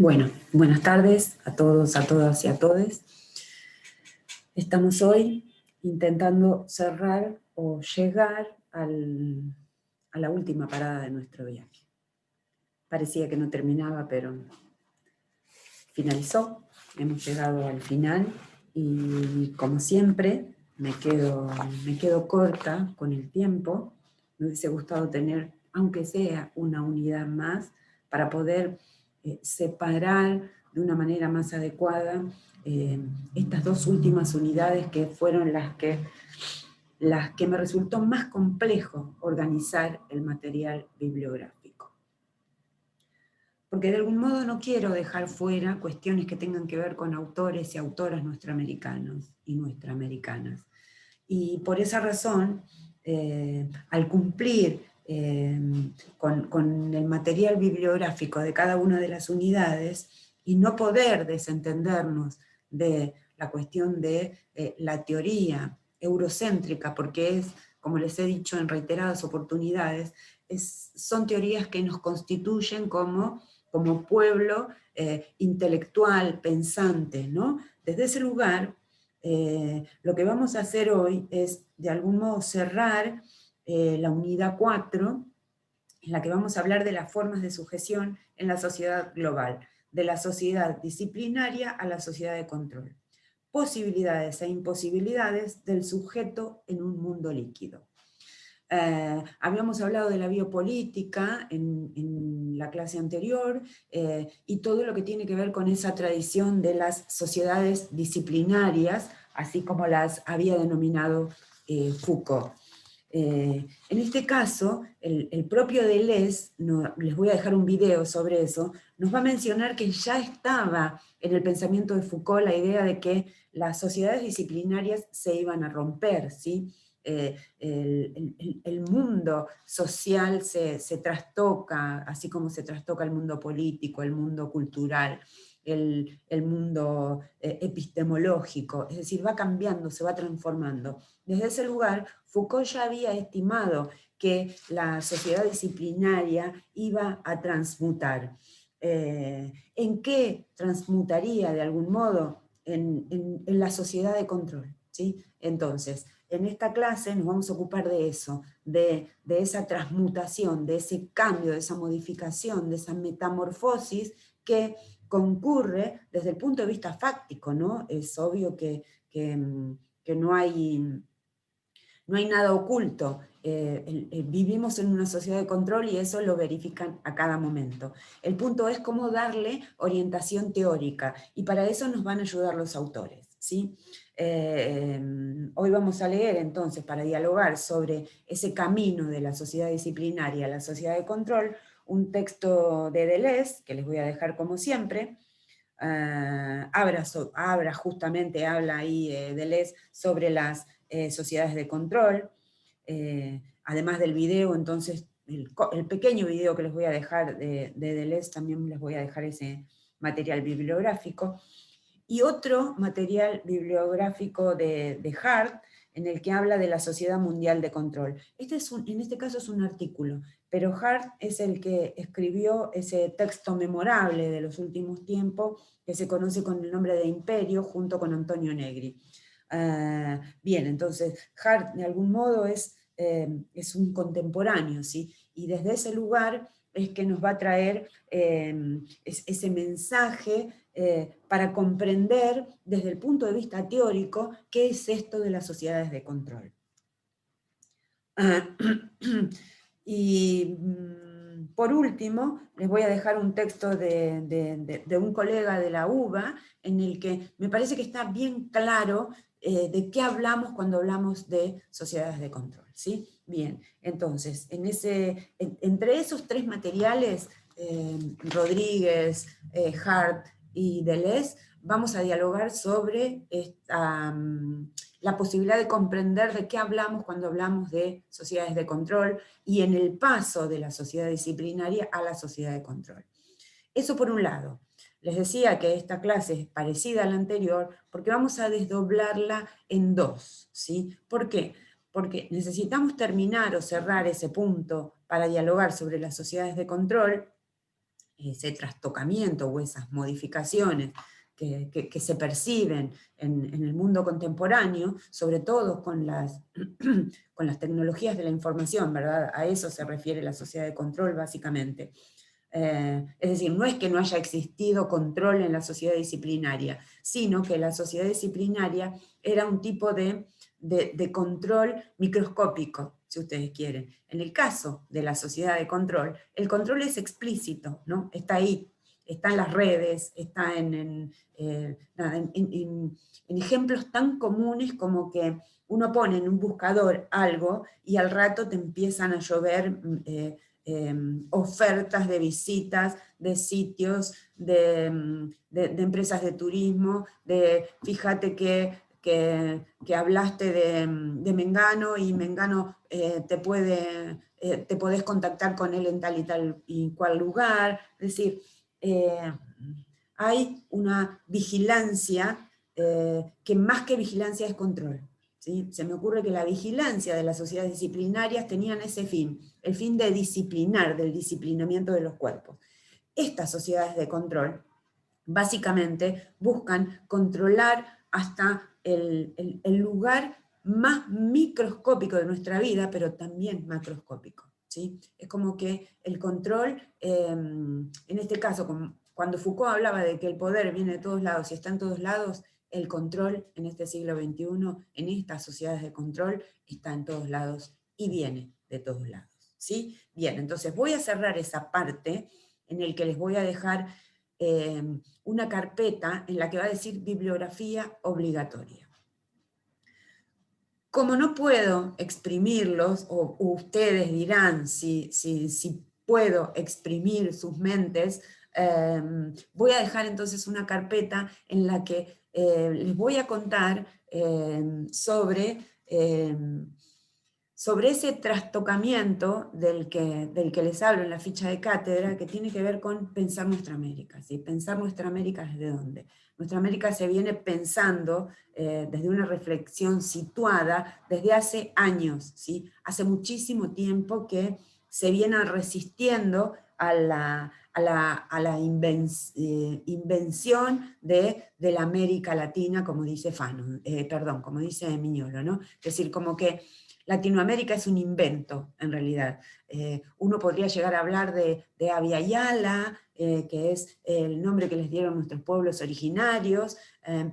Bueno, buenas tardes a todos, a todas y a todes. Estamos hoy intentando cerrar o llegar a la última parada de nuestro viaje. Parecía que no terminaba, pero finalizó. Hemos llegado al final y, como siempre, me quedo corta con el tiempo. Me hubiese gustado tener, aunque sea una unidad más, para poder separar de una manera más adecuada estas dos últimas unidades que fueron las que me resultó más complejo organizar el material bibliográfico. Porque de algún modo no quiero dejar fuera cuestiones que tengan que ver con autores y autoras nuestroamericanos y nuestraamericanas. Y por esa razón, al cumplir con el material bibliográfico de cada una de las unidades y no poder desentendernos de la cuestión de la teoría eurocéntrica, porque es, como les he dicho en reiteradas oportunidades, son teorías que nos constituyen como pueblo intelectual, pensante, ¿no? Desde ese lugar, lo que vamos a hacer hoy es, de algún modo, cerrar la unidad 4, en la que vamos a hablar de las formas de sujeción en la sociedad global, de la sociedad disciplinaria a la sociedad de control. Posibilidades e imposibilidades del sujeto en un mundo líquido. Habíamos hablado de la biopolítica en la clase anterior y todo lo que tiene que ver con esa tradición de las sociedades disciplinarias, así como las había denominado Foucault. En este caso, el propio Deleuze, les voy a dejar un video sobre eso, nos va a mencionar que ya estaba en el pensamiento de Foucault la idea de que las sociedades disciplinarias se iban a romper, ¿sí? El mundo social se trastoca, así como se trastoca el mundo político, el mundo cultural, el mundo epistemológico, es decir, va cambiando, se va transformando. Desde ese lugar, Foucault ya había estimado que la sociedad disciplinaria iba a transmutar. ¿En qué transmutaría de algún modo? En la sociedad de control, ¿sí? Entonces, en esta clase nos vamos a ocupar de eso, de esa transmutación, de ese cambio, de esa modificación, de esa metamorfosis que concurre desde el punto de vista fáctico, ¿no? Es obvio que no hay nada oculto. Vivimos en una sociedad de control y eso lo verifican a cada momento. El punto es cómo darle orientación teórica y para eso nos van a ayudar los autores, ¿sí? Hoy vamos a leer entonces, para dialogar sobre ese camino de la sociedad disciplinaria a la sociedad de control, un texto de Deleuze, que les voy a dejar como siempre. Justamente habla ahí Deleuze sobre las sociedades de control. Además del video, entonces, el pequeño video que les voy a dejar de Deleuze, también les voy a dejar ese material bibliográfico. Y otro material bibliográfico de Hart, en el que habla de la Sociedad Mundial de Control. En este caso es un artículo, pero Hart es el que escribió ese texto memorable de los últimos tiempos, que se conoce con el nombre de Imperio, junto con Antonio Negri. Bien, entonces Hart de algún modo es un contemporáneo, ¿sí? Y desde ese lugar es que nos va a traer ese mensaje para comprender desde el punto de vista teórico qué es esto de las sociedades de control. Y por último, les voy a dejar un texto de un colega de la UBA, en el que me parece que está bien claro de qué hablamos cuando hablamos de sociedades de control, ¿sí? Bien, entonces, entre esos tres materiales, Rodríguez, Hart y Deleuze, vamos a dialogar sobre la posibilidad de comprender de qué hablamos cuando hablamos de sociedades de control y en el paso de la sociedad disciplinaria a la sociedad de control. Eso por un lado. Les decía que esta clase es parecida a la anterior porque vamos a desdoblarla en dos, ¿sí? ¿Por qué? Porque necesitamos terminar o cerrar ese punto para dialogar sobre las sociedades de control, ese trastocamiento o esas modificaciones que se perciben en el mundo contemporáneo, sobre todo con las tecnologías de la información, ¿verdad? A eso se refiere la sociedad de control, básicamente. Es decir, no es que no haya existido control en la sociedad disciplinaria, sino que la sociedad disciplinaria era un tipo de control microscópico, si ustedes quieren. En el caso de la sociedad de control, el control es explícito, ¿no? Está ahí, está en las redes, está en ejemplos tan comunes como que uno pone en un buscador algo y al rato te empiezan a llover ofertas de visitas, de sitios, de empresas de turismo, de fíjate que hablaste de Mengano y Mengano te podés contactar con él en tal y tal y cual lugar. Es decir, hay una vigilancia que más que vigilancia es control. ¿Sí? Se me ocurre que la vigilancia de las sociedades disciplinarias tenían ese fin, el fin de disciplinar, del disciplinamiento de los cuerpos. Estas sociedades de control básicamente buscan controlar hasta el lugar más microscópico de nuestra vida, pero también macroscópico. ¿Sí? Es como que el control, en este caso, cuando Foucault hablaba de que el poder viene de todos lados y está en todos lados, el control en este siglo XXI, en estas sociedades de control, está en todos lados y viene de todos lados. ¿Sí? Bien, entonces voy a cerrar esa parte en el que les voy a dejar una carpeta en la que va a decir bibliografía obligatoria. Como no puedo exprimirlos, o ustedes dirán si puedo exprimir sus mentes, voy a dejar entonces una carpeta en la que les voy a contar sobre ese trastocamiento del que les hablo en la ficha de cátedra, que tiene que ver con pensar nuestra América. ¿Sí? Pensar nuestra América ¿desde dónde? Nuestra América se viene pensando desde una reflexión situada desde hace años, ¿sí? Hace muchísimo tiempo que se viene resistiendo a la invención de la América Latina, como dice Fanon, como dice Miñolo, ¿no? Es decir, como que Latinoamérica es un invento, en realidad. Uno podría llegar a hablar de Abya Yala, que es el nombre que les dieron nuestros pueblos originarios,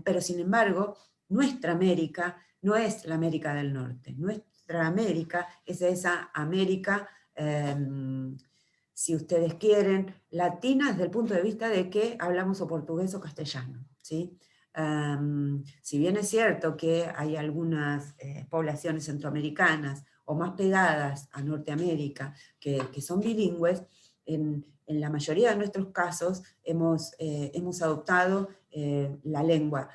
pero sin embargo, nuestra América no es la América del Norte. Nuestra América es esa América, si ustedes quieren, latina desde el punto de vista de que hablamos o portugués o castellano, ¿sí? Si bien es cierto que hay algunas poblaciones centroamericanas o más pegadas a Norteamérica que son bilingües, en la mayoría de nuestros casos hemos adoptado la lengua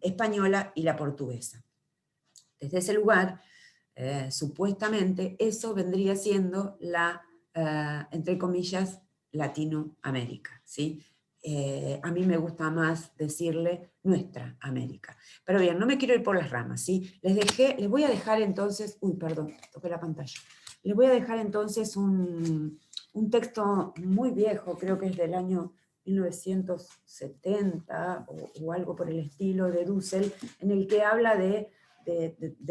española y la portuguesa. Desde ese lugar, supuestamente, eso vendría siendo la, entre comillas, Latinoamérica, ¿sí? A mí me gusta más decirle nuestra América. Pero bien, no me quiero ir por las ramas, ¿sí? Les voy a dejar entonces, uy, perdón, toqué la pantalla. Les voy a dejar entonces un texto muy viejo, creo que es del año 1970 o algo por el estilo, de Dussel, en el que habla de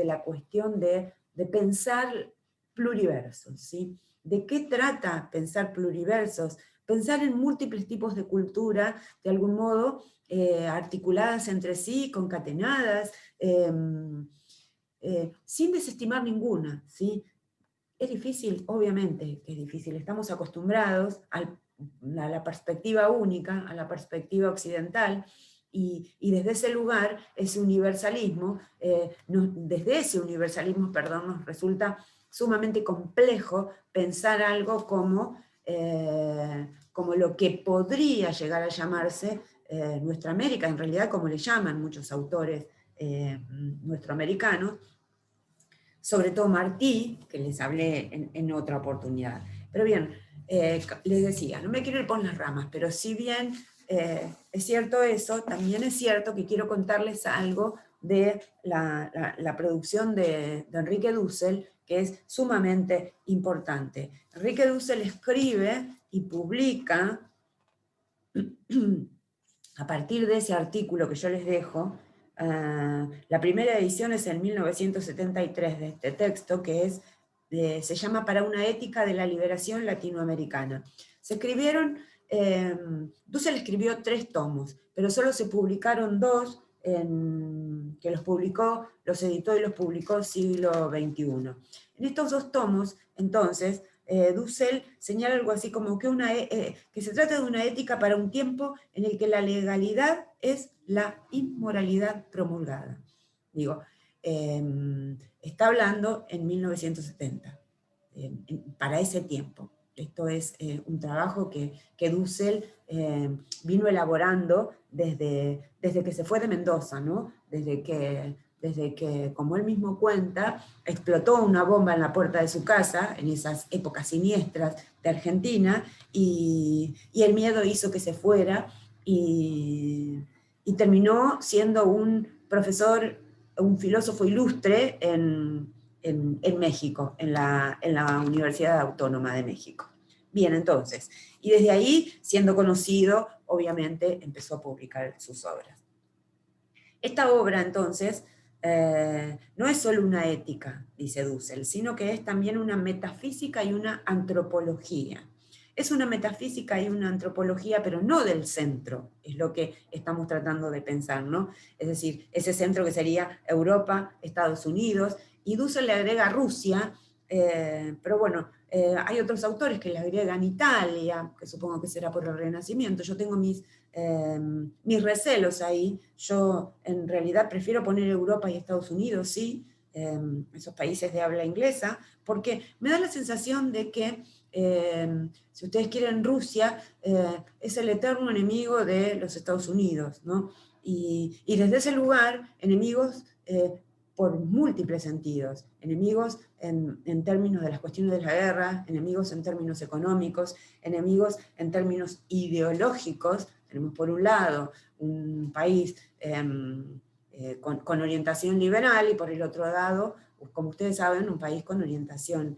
la cuestión de pensar pluriversos, ¿sí? ¿De qué trata pensar pluriversos? Pensar en múltiples tipos de cultura, de algún modo, articuladas entre sí, concatenadas, sin desestimar ninguna, ¿sí? Es difícil, obviamente que es difícil, estamos acostumbrados a la perspectiva única, a la perspectiva occidental, y desde ese lugar, ese universalismo, desde ese universalismo, perdón, nos resulta sumamente complejo pensar algo como lo que podría llegar a llamarse nuestra América, en realidad como le llaman muchos autores nuestroamericanos, sobre todo Martí, que les hablé en otra oportunidad. Pero bien, les decía, no me quiero ir por las ramas, pero si bien es cierto eso, también es cierto que quiero contarles algo de la producción de Enrique Dussel, que es sumamente importante. Enrique Dussel escribe y publica, a partir de ese artículo que yo les dejo, la primera edición es en 1973 de este texto, que se llama Para una ética de la liberación latinoamericana. Se escribieron, Dussel escribió 3 tomos, pero solo se publicaron 2, que los editó y los publicó siglo XXI. En estos 2 tomos, entonces, Dussel señala algo así como que se trata de una ética para un tiempo en el que la legalidad es la inmoralidad promulgada. Digo, está hablando en 1970, para ese tiempo. Esto es un trabajo que Dussel vino elaborando desde que se fue de Mendoza, ¿no? Desde que, como él mismo cuenta, explotó una bomba en la puerta de su casa, en esas épocas siniestras de Argentina, y el miedo hizo que se fuera, y terminó siendo un profesor, un filósofo ilustre en México, en la Universidad Autónoma de México. Bien, entonces, y desde ahí, siendo conocido, obviamente empezó a publicar sus obras. Esta obra, entonces, no es solo una ética, dice Dussel, sino que es también una metafísica y una antropología. Es una metafísica y una antropología, pero no del centro, es lo que estamos tratando de pensar, ¿no? Es decir, ese centro que sería Europa, Estados Unidos, y Dussel le agrega Rusia, pero bueno, hay otros autores que le agregan Italia, que supongo que será por el Renacimiento. Yo tengo mis recelos ahí. Yo en realidad prefiero poner Europa y Estados Unidos, sí, esos países de habla inglesa, porque me da la sensación de que, si ustedes quieren, Rusia es el eterno enemigo de los Estados Unidos, ¿no? Y desde ese lugar, enemigos por múltiples sentidos, enemigos en términos de las cuestiones de la guerra, enemigos en términos económicos, enemigos en términos ideológicos. Tenemos por un lado un país con orientación liberal, y por el otro lado, como ustedes saben, un país con orientación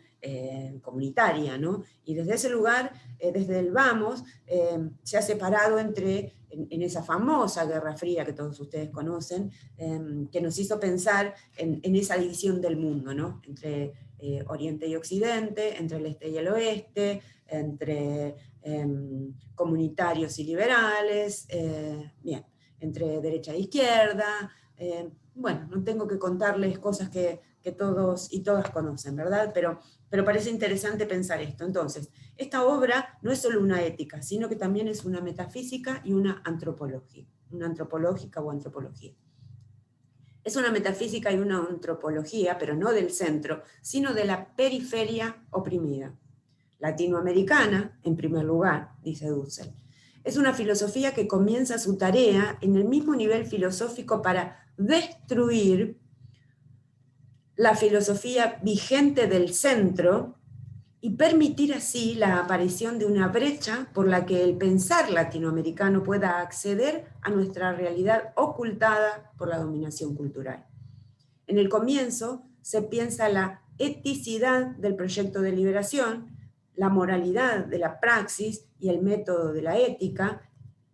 comunitaria, ¿no? Y desde ese lugar, desde el vamos, se ha separado en esa famosa Guerra Fría que todos ustedes conocen, que nos hizo pensar en esa división del mundo, ¿no? Entre Oriente y Occidente, entre el este y el oeste, entre comunitarios y liberales, bien, entre derecha e izquierda. Bueno, no tengo que contarles cosas que todos y todas conocen, ¿verdad? Pero parece interesante pensar esto. Entonces, esta obra no es solo una ética, sino que también es una metafísica y una antropológica o antropología. Es una metafísica y una antropología, pero no del centro, sino de la periferia oprimida. Latinoamericana, en primer lugar, dice Dussel. Es una filosofía que comienza su tarea en el mismo nivel filosófico para destruir la filosofía vigente del centro y permitir así la aparición de una brecha por la que el pensar latinoamericano pueda acceder a nuestra realidad ocultada por la dominación cultural. En el comienzo se piensa la eticidad del proyecto de liberación, la moralidad de la praxis y el método de la ética.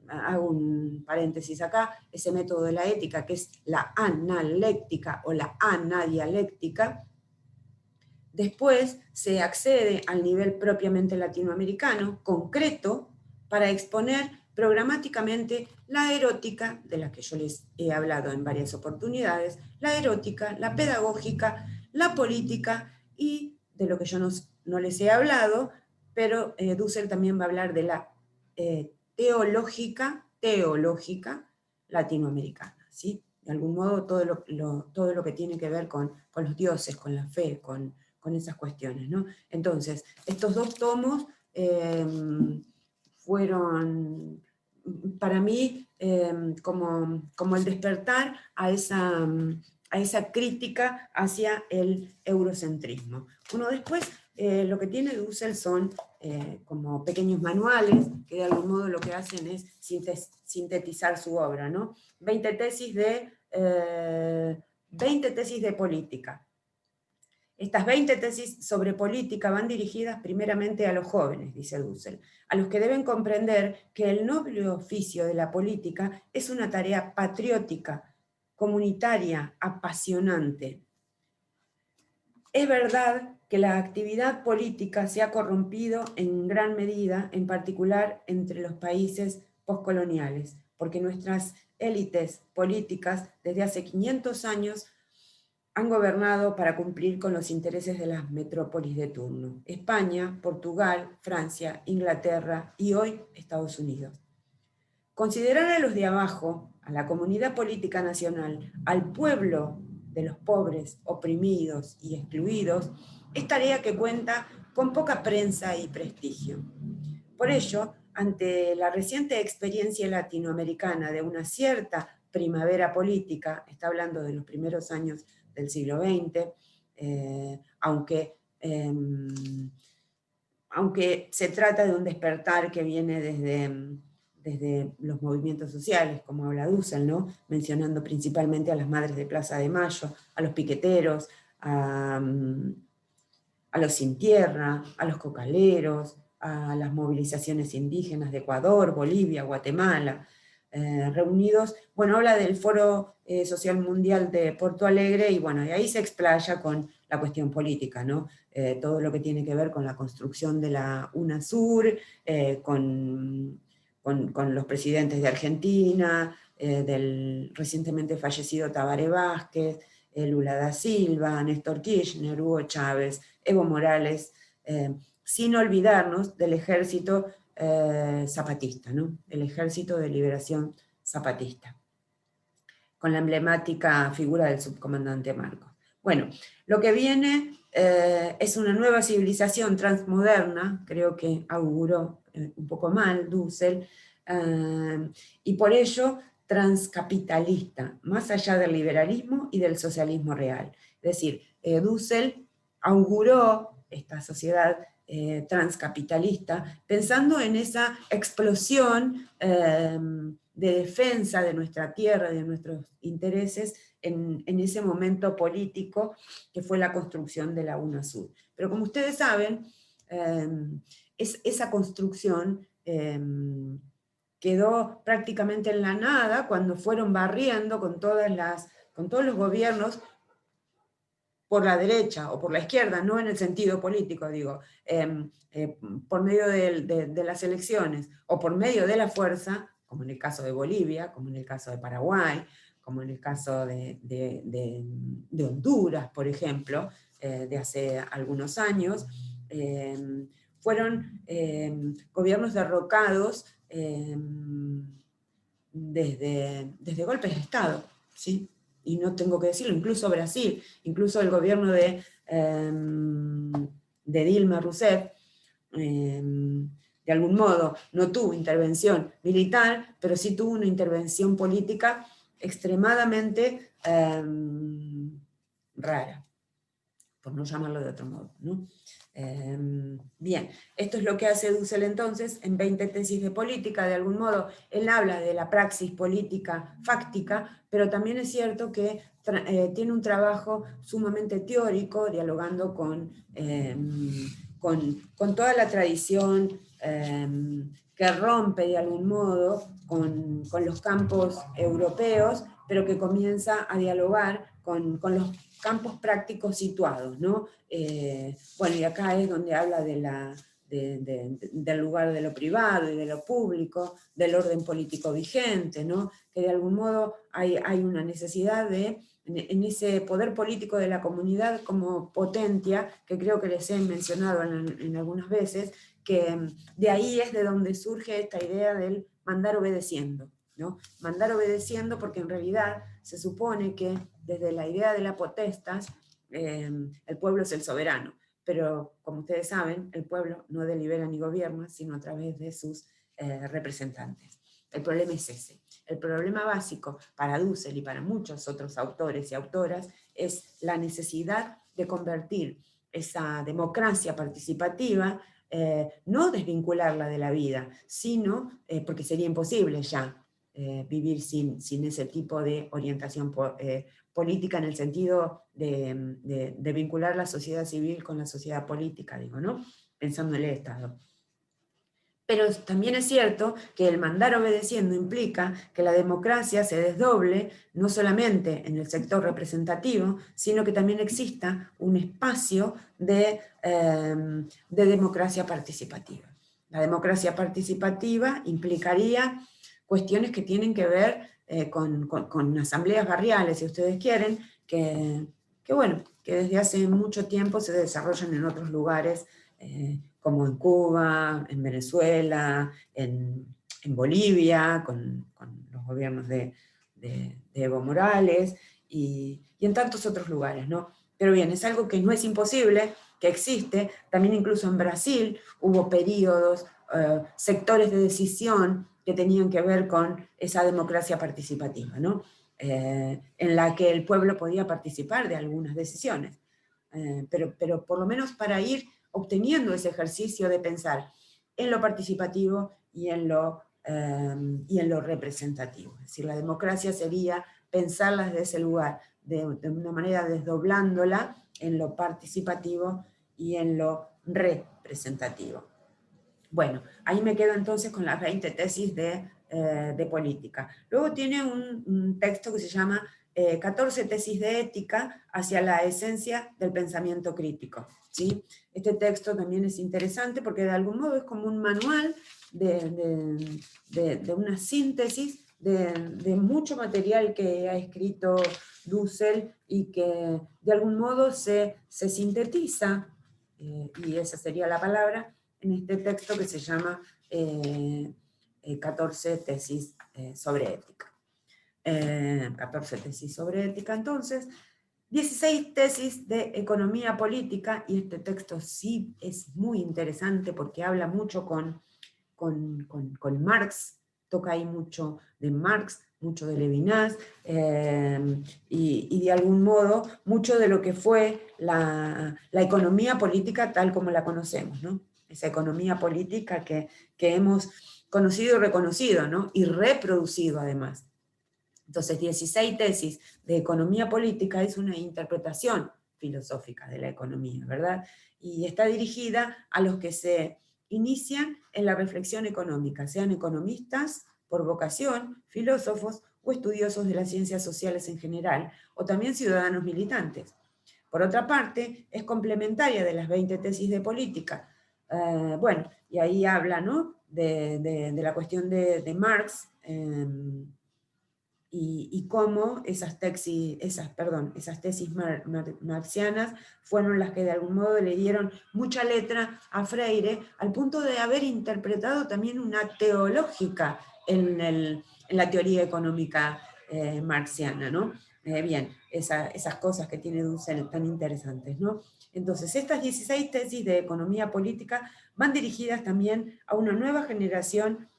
Hago un paréntesis acá, ese método de la ética que es la analéctica o la anadialéctica. Después se accede al nivel propiamente latinoamericano, concreto, para exponer programáticamente la erótica, de la que yo les he hablado en varias oportunidades, la erótica, la pedagógica, la política y de lo que yo no les he hablado, pero Dussel también va a hablar de la teológica latinoamericana, ¿sí? De algún modo todo lo que tiene que ver con los dioses, con la fe, con esas cuestiones, ¿no? Entonces, estos 2 tomos fueron para mí como el despertar a esa crítica hacia el eurocentrismo. Uno después, lo que tiene Dussel son como pequeños manuales, que de algún modo lo que hacen es sintetizar su obra, ¿no? 20 tesis de política. Estas 20 tesis sobre política van dirigidas primeramente a los jóvenes, dice Dussel, a los que deben comprender que el noble oficio de la política es una tarea patriótica, comunitaria, apasionante. Es verdad que la actividad política se ha corrompido en gran medida, en particular entre los países postcoloniales, porque nuestras élites políticas desde hace 500 años han gobernado para cumplir con los intereses de las metrópolis de turno: España, Portugal, Francia, Inglaterra y hoy Estados Unidos. Considerar a los de abajo, a la comunidad política nacional, al pueblo de los pobres, oprimidos y excluidos, es tarea que cuenta con poca prensa y prestigio. Por ello, ante la reciente experiencia latinoamericana de una cierta primavera política, está hablando de los primeros años del siglo XX, aunque se trata de un despertar que viene desde los movimientos sociales, como habla Dussel, ¿no? Mencionando principalmente a las madres de Plaza de Mayo, a los piqueteros, a los sin tierra, a los cocaleros, a las movilizaciones indígenas de Ecuador, Bolivia, Guatemala, reunidos. Bueno, habla del Foro Social Mundial de Porto Alegre, y bueno, y ahí se explaya con la cuestión política, ¿no? Todo lo que tiene que ver con la construcción de la UNASUR, con los presidentes de Argentina, del recientemente fallecido Tabaré Vázquez, Lula da Silva, Néstor Kirchner, Hugo Chávez, Evo Morales, sin olvidarnos del ejército zapatista, ¿no? El Ejército de Liberación Zapatista, con la emblemática figura del subcomandante Marcos. Bueno, lo que viene es una nueva civilización transmoderna, creo que auguró un poco mal Dussel, y por ello transcapitalista, más allá del liberalismo y del socialismo real. Es decir, Dussel auguró esta sociedad transcapitalista pensando en esa explosión de defensa de nuestra tierra, de nuestros intereses, en ese momento político que fue la construcción de la UNASUR. Pero como ustedes saben, esa construcción quedó prácticamente en la nada cuando fueron barriendo con todos los gobiernos por la derecha o por la izquierda, no en el sentido político, digo, por medio de las elecciones o por medio de la fuerza, como en el caso de Bolivia, como en el caso de Paraguay, como en el caso de Honduras, por ejemplo, de hace algunos años, fueron gobiernos derrocados desde golpes de Estado, ¿sí? Y no tengo que decirlo, incluso Brasil, incluso el gobierno de Dilma Rousseff, de algún modo no tuvo intervención militar, pero sí tuvo una intervención política extremadamente rara, por no llamarlo de otro modo, ¿no? Bien, esto es lo que hace Dussel entonces en 20 tesis de política. De algún modo él habla de la praxis política fáctica, pero también es cierto que tiene un trabajo sumamente teórico, dialogando con toda la tradición que rompe de algún modo con los campos europeos, pero que comienza a dialogar con los campos prácticos situados, ¿no? Bueno, y acá es donde habla del lugar de lo privado y de lo público, del orden político vigente, ¿no? Que de algún modo hay una necesidad en ese poder político de la comunidad como potencia, que creo que les he mencionado en algunas veces, que de ahí es de donde surge esta idea del mandar obedeciendo, ¿no? Mandar obedeciendo, porque en realidad se supone que desde la idea de la potestas, el pueblo es el soberano, pero como ustedes saben, el pueblo no delibera ni gobierna, sino a través de sus representantes. El problema es ese. El problema básico para Dussel y para muchos otros autores y autoras es la necesidad de convertir esa democracia participativa, no desvincularla de la vida, sino, porque sería imposible ya, vivir sin ese tipo de orientación política en el sentido de vincular la sociedad civil con la sociedad política, digo, ¿no? Pensando en el Estado. Pero también es cierto que el mandar obedeciendo implica que la democracia se desdoble no solamente en el sector representativo, sino que también exista un espacio de democracia participativa. La democracia participativa implicaría cuestiones que tienen que ver con asambleas barriales, si ustedes quieren, bueno, que desde hace mucho tiempo se desarrollan en otros lugares, como en Cuba, en Venezuela, en Bolivia, con los gobiernos de Evo Morales, y en tantos otros lugares, ¿no? Pero bien, es algo que no es imposible, que existe. También incluso en Brasil hubo periodos, sectores de decisión que tenían que ver con esa democracia participativa, ¿no? En la que el pueblo podía participar de algunas decisiones. Pero por lo menos para ir obteniendo ese ejercicio de pensar en lo participativo y en lo representativo. Es decir, la democracia sería pensarla desde ese lugar, de una manera desdoblándola en lo participativo y en lo representativo. Bueno, ahí me quedo entonces con las 20 tesis de política. Luego tiene un texto que se llama 14 tesis de ética hacia la esencia del pensamiento crítico, ¿sí? Este texto también es interesante porque de algún modo es como un manual de una síntesis de mucho material que ha escrito Dussel y que de algún modo se sintetiza, y esa sería la palabra, en este texto que se llama 14 tesis sobre ética. 14 tesis sobre ética, entonces, 16 tesis de economía política, y este texto sí es muy interesante porque habla mucho con Marx, toca ahí mucho de Marx, mucho de Levinas, y de algún modo mucho de lo que fue la economía política tal como la conocemos, ¿no? Esa economía política que hemos conocido y reconocido, ¿no? Y reproducido además. Entonces, 16 tesis de economía política es una interpretación filosófica de la economía, ¿verdad? Y está dirigida a los que se inician en la reflexión económica, sean economistas por vocación, filósofos o estudiosos de las ciencias sociales en general, o también ciudadanos militantes. Por otra parte, es complementaria de las 20 tesis de política. Bueno, y ahí habla, ¿no?, de la cuestión de Marx, y cómo esas tesis marxianas fueron las que de algún modo le dieron mucha letra a Freire, al punto de haber interpretado también una teológica en la teoría económica marxiana, ¿no? Bien, esas cosas que tiene Dussel tan interesantes, ¿no? Entonces, estas 16 tesis de economía política van dirigidas también a una nueva generación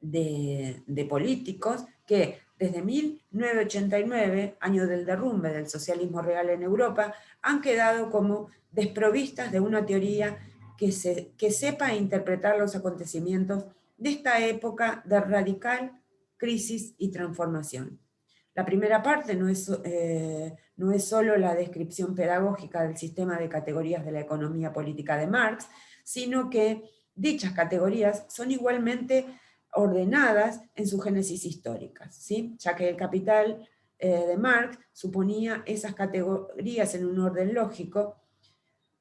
de políticos que desde 1989, año del derrumbe del socialismo real en Europa, han quedado como desprovistas de una teoría que sepa interpretar los acontecimientos de esta época de radical crisis y transformación. La primera parte no es solo la descripción pedagógica del sistema de categorías de la economía política de Marx, sino que dichas categorías son igualmente ordenadas en su génesis históricas, ¿sí? Ya que el Capital de Marx suponía esas categorías en un orden lógico,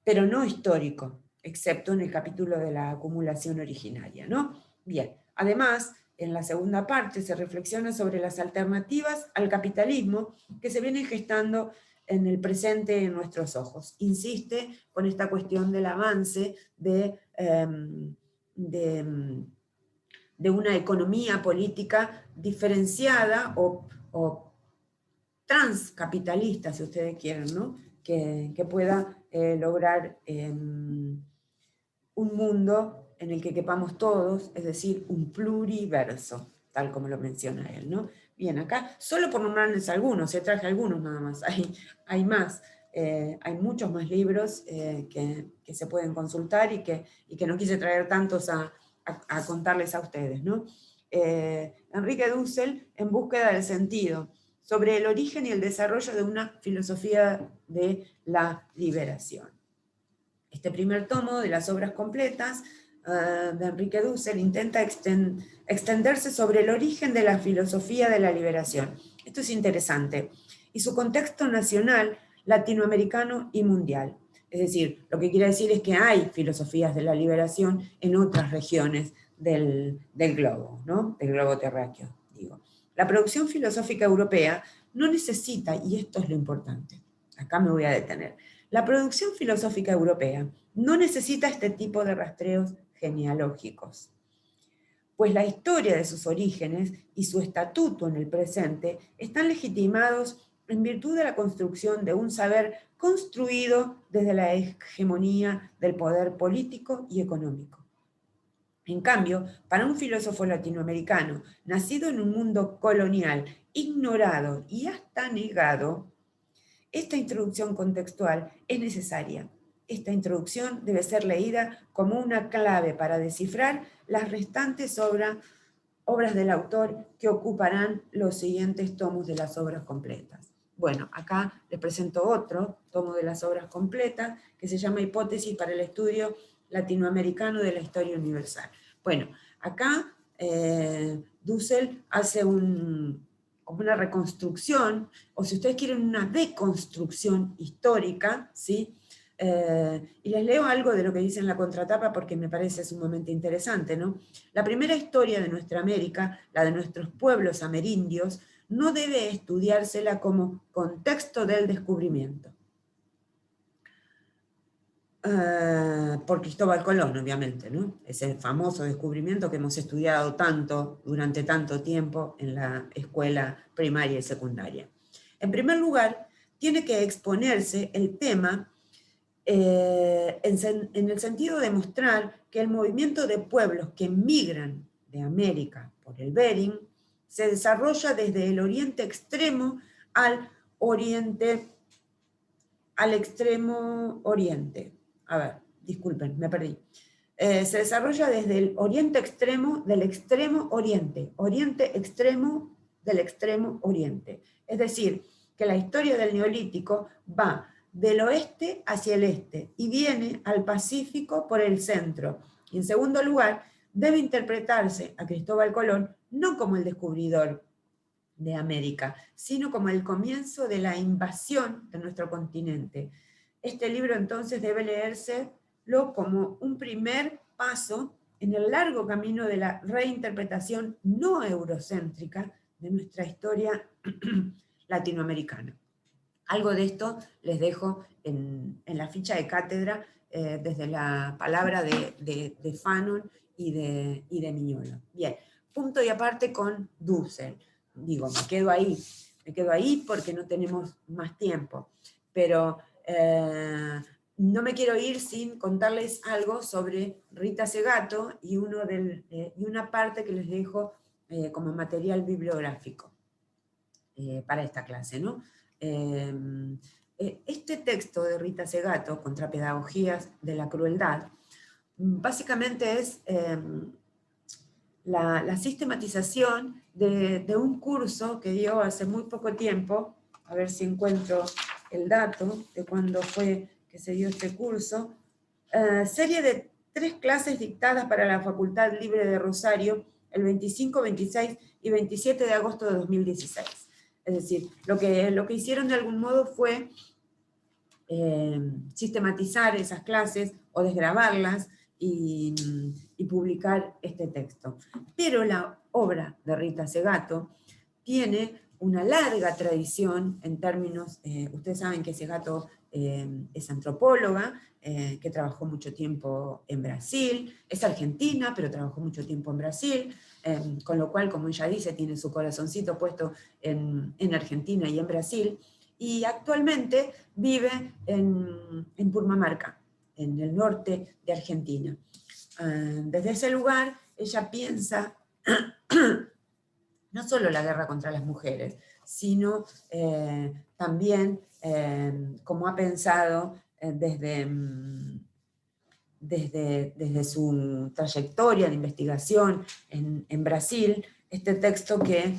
pero no histórico, excepto en el capítulo de la acumulación originaria, ¿no? Bien, además, en la segunda parte se reflexiona sobre las alternativas al capitalismo que se vienen gestando en el presente en nuestros ojos. Insiste con esta cuestión del avance de una economía política diferenciada o transcapitalista, si ustedes quieren, ¿no? Que pueda lograr un mundo en el que quepamos todos, es decir, un pluriverso, tal como lo menciona él, ¿no? Bien, acá, solo por nombrarles algunos, traje algunos nada más, hay más. Hay muchos más libros que se pueden consultar y que no quise traer tantos a contarles a ustedes, ¿no? Enrique Dussel, En búsqueda del sentido, sobre el origen y el desarrollo de una filosofía de la liberación. Este primer tomo de las obras completas de Enrique Dussel intenta extenderse sobre el origen de la filosofía de la liberación. Esto es interesante. Y su contexto nacional, latinoamericano y mundial. Es decir, lo que quiere decir es que hay filosofías de la liberación en otras regiones del globo, ¿no? Del globo terráqueo, digo. La producción filosófica europea no necesita, y esto es lo importante, acá me voy a detener, la producción filosófica europea no necesita este tipo de rastreos genealógicos, pues la historia de sus orígenes y su estatuto en el presente están legitimados en virtud de la construcción de un saber construido desde la hegemonía del poder político y económico. En cambio, para un filósofo latinoamericano, nacido en un mundo colonial, ignorado y hasta negado, esta introducción contextual es necesaria. Esta introducción debe ser leída como una clave para descifrar las restantes obras del autor que ocuparán los siguientes tomos de las obras completas. Bueno, acá les presento otro tomo de las obras completas que se llama Hipótesis para el estudio latinoamericano de la historia universal. Bueno, acá Dussel hace como una reconstrucción, o si ustedes quieren una deconstrucción histórica, ¿sí? Y les leo algo de lo que dice en la contratapa porque me parece sumamente interesante, ¿no? La primera historia de nuestra América, la de nuestros pueblos amerindios, no debe estudiársela como contexto del descubrimiento. Por Cristóbal Colón, obviamente, ¿no? Ese famoso descubrimiento que hemos estudiado tanto, durante tanto tiempo en la escuela primaria y secundaria. En primer lugar, tiene que exponerse el tema en el sentido de mostrar que el movimiento de pueblos que migran de América por el Bering se desarrolla desde el oriente extremo al extremo oriente. A ver, disculpen, me perdí. Se desarrolla desde el oriente extremo del extremo oriente extremo del extremo oriente. Es decir, que la historia del Neolítico va del oeste hacia el este y viene al Pacífico por el centro. Y en segundo lugar, debe interpretarse a Cristóbal Colón no como el descubridor de América, sino como el comienzo de la invasión de nuestro continente. Este libro entonces debe leérselo como un primer paso en el largo camino de la reinterpretación no eurocéntrica de nuestra historia latinoamericana. Algo de esto les dejo en la ficha de cátedra desde la palabra de Fanon y de Miñolo. Bien, punto y aparte con Dussel. Digo, me quedo ahí porque no tenemos más tiempo, pero no me quiero ir sin contarles algo sobre Rita Segato y una parte que les dejo como material bibliográfico para esta clase, ¿no? Este texto de Rita Segato, Contra Pedagogías de la Crueldad, básicamente es la sistematización de un curso que dio hace muy poco tiempo, a ver si encuentro el dato de cuándo fue que se dio este curso, serie de 3 clases dictadas para la Facultad Libre de Rosario el 25, 26 y 27 de agosto de 2016. Es decir, lo que hicieron de algún modo fue sistematizar esas clases o desgravarlas y publicar este texto. Pero la obra de Rita Segato tiene una larga tradición en términos, ustedes saben que Segato es antropóloga, que trabajó mucho tiempo en Brasil, es argentina, pero trabajó mucho tiempo en Brasil, con lo cual, como ella dice, tiene su corazoncito puesto en Argentina y en Brasil, y actualmente vive en Purmamarca, en el norte de Argentina. Desde ese lugar, ella piensa no solo la guerra contra las mujeres, sino también como ha pensado desde desde su trayectoria de investigación en Brasil, este texto que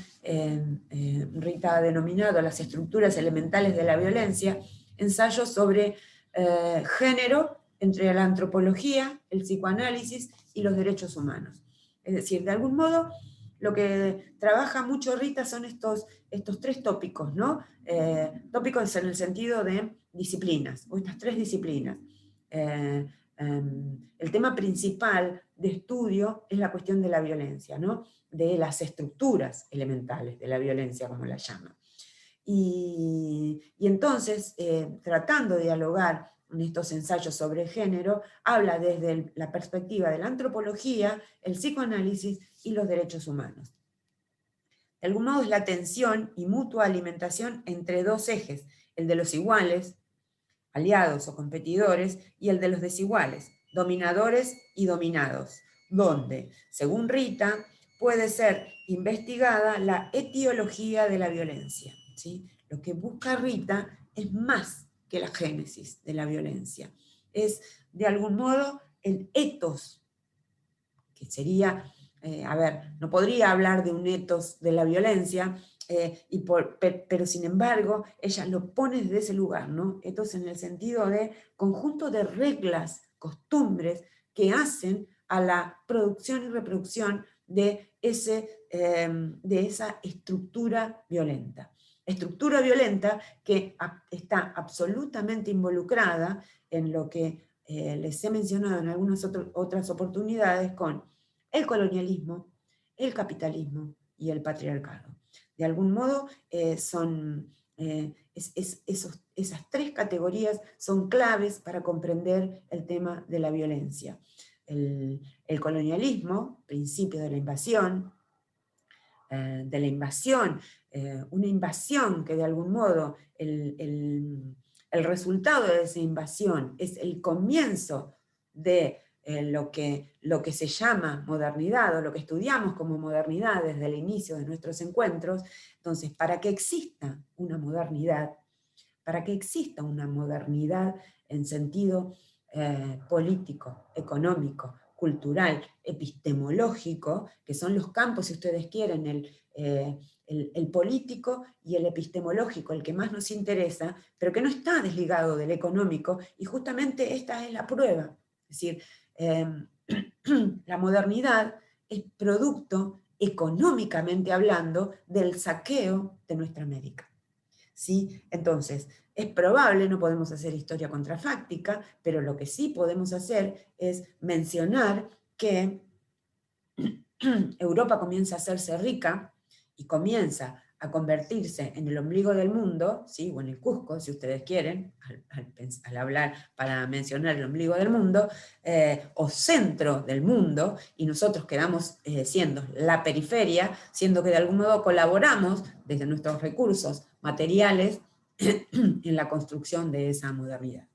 Rita ha denominado Las estructuras elementales de la violencia, ensayo sobre género entre la antropología, el psicoanálisis y los derechos humanos. Es decir, de algún modo, lo que trabaja mucho Rita son estos tres tópicos, ¿no? Tópicos en el sentido de disciplinas, o estas tres disciplinas. El tema principal de estudio es la cuestión de la violencia, ¿no? De las estructuras elementales de la violencia, como la llama. Y entonces, tratando de dialogar en estos ensayos sobre género, habla desde la perspectiva de la antropología, el psicoanálisis y los derechos humanos. De algún modo es la tensión y mutua alimentación entre dos ejes, el de los iguales, aliados o competidores, y el de los desiguales, dominadores y dominados, donde, según Rita, puede ser investigada la etiología de la violencia, ¿sí? Lo que busca Rita es más que la génesis de la violencia, es de algún modo el ethos, que sería, no podría hablar de un ethos de la violencia, pero sin embargo, ella lo pone desde ese lugar, ¿no? Ethos en el sentido de conjunto de reglas, costumbres que hacen a la producción y reproducción de esa estructura violenta. Estructura violenta que está absolutamente involucrada en lo que les he mencionado en algunas otras oportunidades con el colonialismo, el capitalismo y el patriarcado. De algún modo, esas tres categorías son claves para comprender el tema de la violencia. El colonialismo, principio de la invasión, una invasión que de algún modo el resultado de esa invasión es el comienzo de lo que se llama modernidad, o lo que estudiamos como modernidad desde el inicio de nuestros encuentros. Entonces, para que exista una modernidad en sentido político, económico, cultural, epistemológico, que son los campos, si ustedes quieren, el político y el epistemológico, el que más nos interesa, pero que no está desligado del económico, y justamente esta es la prueba. Es decir, la modernidad es producto, económicamente hablando, del saqueo de nuestra América. ¿Sí? Entonces, es probable, no podemos hacer historia contrafáctica, pero lo que sí podemos hacer es mencionar que Europa comienza a hacerse rica y comienza a convertirse en el ombligo del mundo, ¿sí? O en el Cusco, si ustedes quieren, al hablar para mencionar el ombligo del mundo, o centro del mundo, y nosotros quedamos siendo la periferia, siendo que de algún modo colaboramos desde nuestros recursos materiales en la construcción de esa modernidad.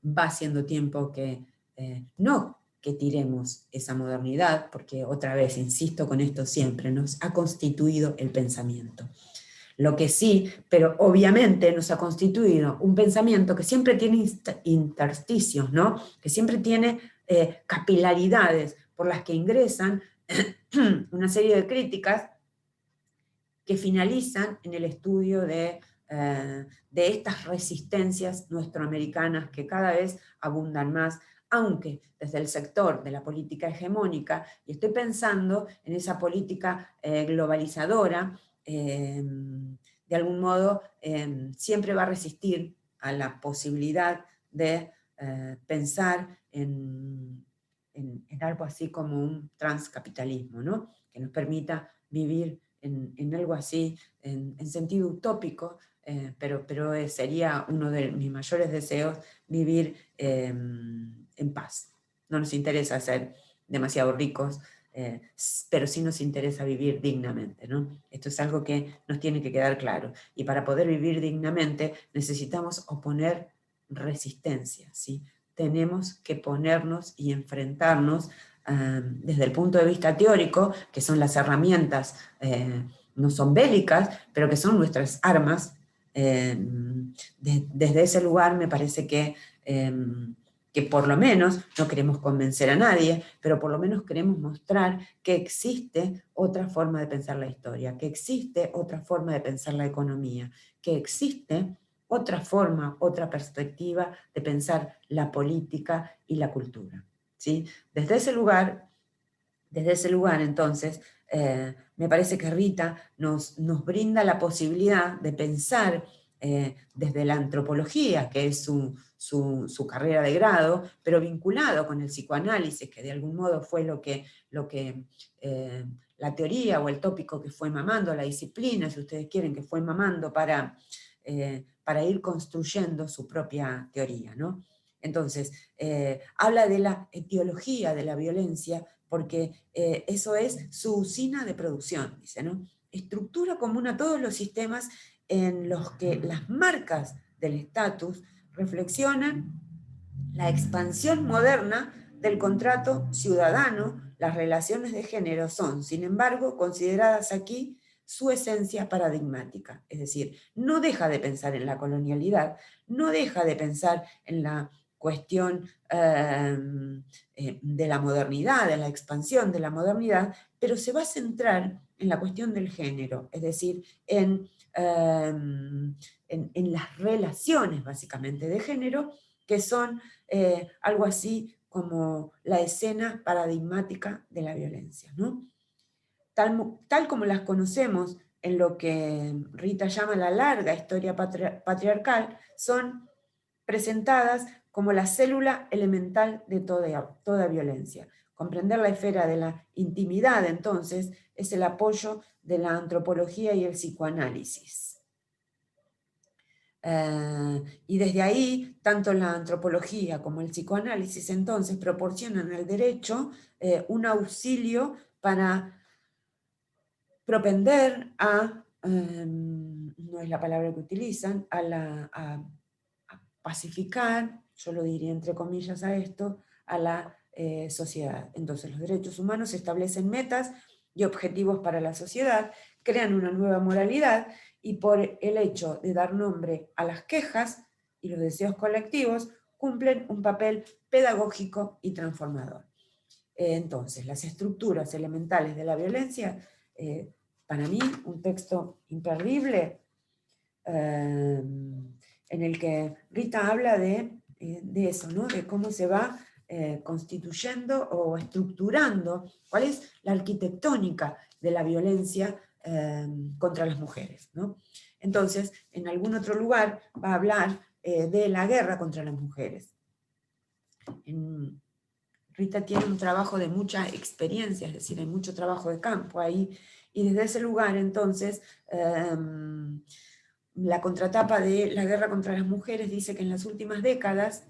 Va siendo tiempo que no que tiremos esa modernidad, porque otra vez, insisto con esto siempre, nos ha constituido el pensamiento. Lo que sí, pero obviamente nos ha constituido un pensamiento que siempre tiene intersticios, ¿no? Que siempre tiene capilaridades por las que ingresan una serie de críticas que finalizan en el estudio de estas resistencias nuestroamericanas que cada vez abundan más, aunque desde el sector de la política hegemónica, y estoy pensando en esa política globalizadora, de algún modo siempre va a resistir a la posibilidad de pensar en algo así como un transcapitalismo, ¿no? Que nos permita vivir en algo así, en sentido utópico, pero sería uno de mis mayores deseos, vivir en paz. No nos interesa ser demasiado ricos, pero sí nos interesa vivir dignamente, ¿no? Esto es algo que nos tiene que quedar claro. Y para poder vivir dignamente necesitamos oponer resistencia, ¿sí? Tenemos que ponernos y enfrentarnos desde el punto de vista teórico, que son las herramientas, no son bélicas, pero que son nuestras armas. Desde ese lugar me parece que que por lo menos, no queremos convencer a nadie, pero por lo menos queremos mostrar que existe otra forma de pensar la historia, que existe otra forma de pensar la economía, que existe otra forma, otra perspectiva de pensar la política y la cultura, ¿sí? Desde ese lugar, entonces, me parece que Rita nos brinda la posibilidad de pensar desde la antropología, que es su carrera de grado, pero vinculado con el psicoanálisis, que de algún modo fue lo que la teoría o el tópico que fue mamando, la disciplina, si ustedes quieren, que fue mamando para ir construyendo su propia teoría, ¿no? Entonces, habla de la etiología de la violencia, porque eso es su usina de producción, dice, ¿no? Estructura común a todos los sistemas en los que las marcas del estatus reflexionan la expansión moderna del contrato ciudadano. Las relaciones de género son, sin embargo, consideradas aquí su esencia paradigmática, es decir, no deja de pensar en la colonialidad, no deja de pensar en la cuestión de la modernidad, en la expansión de la modernidad, pero se va a centrar en la cuestión del género, es decir, en las relaciones básicamente de género, que son algo así como la escena paradigmática de la violencia, ¿no? Tal como las conocemos en lo que Rita llama la larga historia patriarcal, son presentadas como la célula elemental de toda violencia. Comprender la esfera de la intimidad, entonces, es el apoyo de la antropología y el psicoanálisis. Y desde ahí, tanto la antropología como el psicoanálisis, entonces, proporcionan al derecho un auxilio para propender a, no es la palabra que utilizan, a pacificar, yo lo diría entre comillas a esto, a la sociedad. Entonces los derechos humanos establecen metas y objetivos para la sociedad, crean una nueva moralidad y por el hecho de dar nombre a las quejas y los deseos colectivos, cumplen un papel pedagógico y transformador. Entonces, las estructuras elementales de la violencia, para mí, un texto imperdible, en el que Rita habla de eso, ¿no? De cómo se va constituyendo o estructurando, cuál es la arquitectónica de la violencia contra las mujeres, ¿no? Entonces, en algún otro lugar va a hablar de la guerra contra las mujeres. Rita tiene un trabajo de mucha experiencia, es decir, hay mucho trabajo de campo ahí, y desde ese lugar, entonces, la contratapa de la guerra contra las mujeres dice que en las últimas décadas,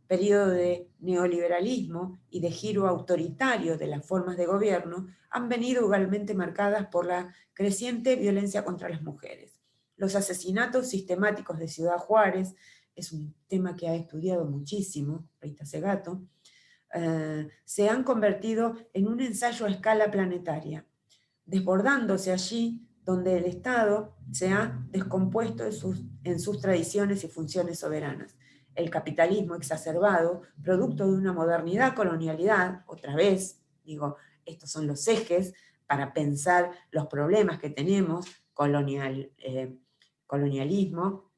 periodo de neoliberalismo y de giro autoritario de las formas de gobierno, han venido igualmente marcadas por la creciente violencia contra las mujeres. Los asesinatos sistemáticos de Ciudad Juárez, es un tema que ha estudiado muchísimo Rita Segato, se han convertido en un ensayo a escala planetaria, desbordándose allí donde el Estado se ha descompuesto en sus tradiciones y funciones soberanas. El capitalismo exacerbado, producto de una modernidad, colonialidad, otra vez, digo, estos son los ejes para pensar los problemas que tenemos, colonialismo,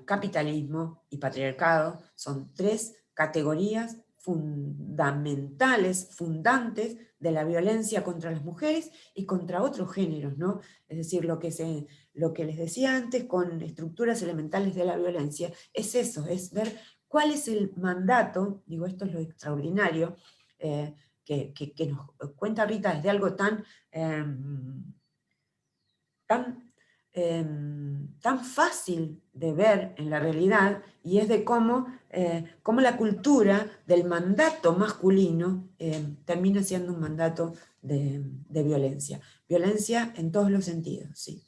capitalismo y patriarcado, son tres categorías fundamentales, fundantes de la violencia contra las mujeres y contra otros géneros, ¿no? Es decir, lo que les decía antes con estructuras elementales de la violencia, es eso, es ver cuál es el mandato, digo, esto es lo extraordinario, que nos cuenta Rita desde algo tan fácil de ver en la realidad, y es de cómo la cultura del mandato masculino termina siendo un mandato de violencia. Violencia en todos los sentidos, sí.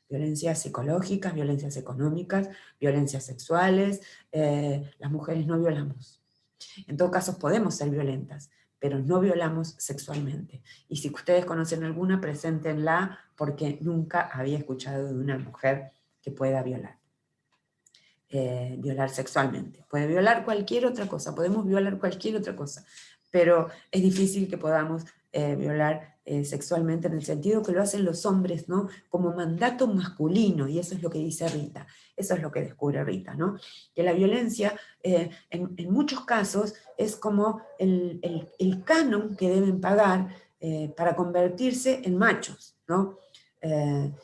Violencias psicológicas, violencias económicas, violencias sexuales. Las mujeres no violamos. En todo caso podemos ser violentas, pero no violamos sexualmente. Y si ustedes conocen alguna, preséntenla, porque nunca había escuchado de una mujer que pueda violar. violar sexualmente. Puede violar cualquier otra cosa, podemos violar cualquier otra cosa, pero es difícil que podamos violar sexualmente en el sentido que lo hacen los hombres, ¿no? Como mandato masculino, y eso es lo que dice Rita, eso es lo que descubre Rita, ¿no? Que la violencia en muchos casos es como el canon que deben pagar para convertirse en machos, ¿no?